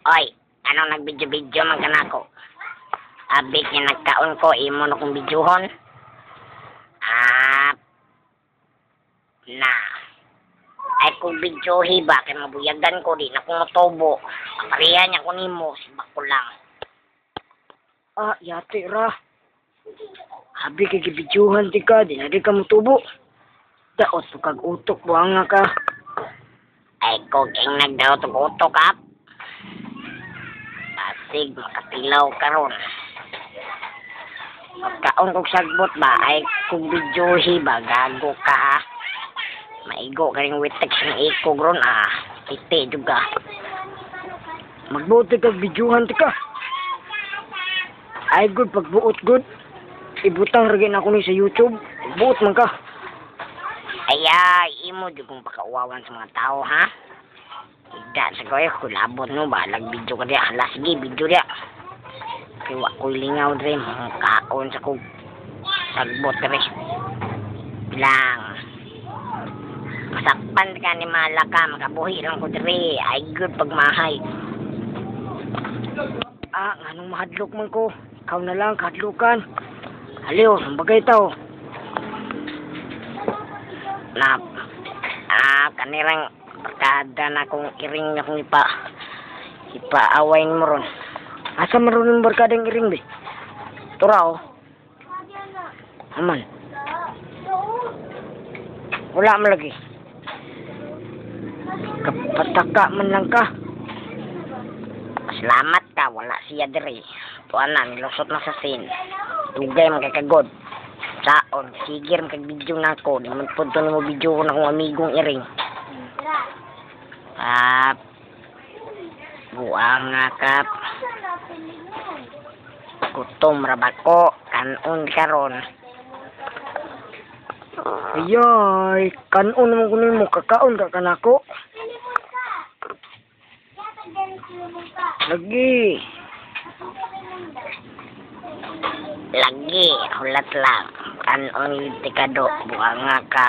Oy, anong nagbidyo-bidyo man kanako? Abik nga nagkaon ko, imo na kong bidyohon. Na. Ay kung bidyohi ba, kaya mabuyagan ko, di na kong motobo. Pariya niya ko nimo, sibak ko lang. Yate ra. Abi kay gibidyuhan ti ka, di na di ka motubo. Daot to kag utok buanga ka. Ay ko king nagdaot og utok kap. Basig makatilaw karon. Pagkaon kong sagbot ba, ay kung bidyohi ba, gago ka ha. Maigo ka rin witek ng iko gron ite juga. Magbuot kag bidyuhan ti ka. Ay good pagbuot good. Ibutang ragin ako ni sa YouTube. Buot man ka. Ay, imo di kong pakauwawan sa mga tao ha. Ida sa koyo, kulabot no ba, video ka diya. Hala, sige, video diya. Kaya ko'y lingaw dre, mga kaon sa kong sagbot ka rin. Bilang. Masakpan ka ni Malaka, makabuhi lang ko dre. Ay good pagmahay. Anong mahadlok man ko. Ikaw na lang, kahadlukan. Aliw, bagay tao. Kanirang barkada na kong iring na kong ipaawain mo ron. Asa maroon yung barkadang iring be? Turaw. Aman. Wala mo lagi. Kapataka man lang ka. Salamat ka, wala siya diri. Tuan na, nilusot na sa sin. Tugay man kay kagod. Saon, sigir man kag video na ako. Di man punto ni mo video ko na kong amigong iring. Buang nga kap. Gutom rabako, kanon karon. Ayay, kanon naman kunin mo, kakaon ka kanako. Lagi. Lagi, hulat lang. Kanon yung tikado, buang nga ka.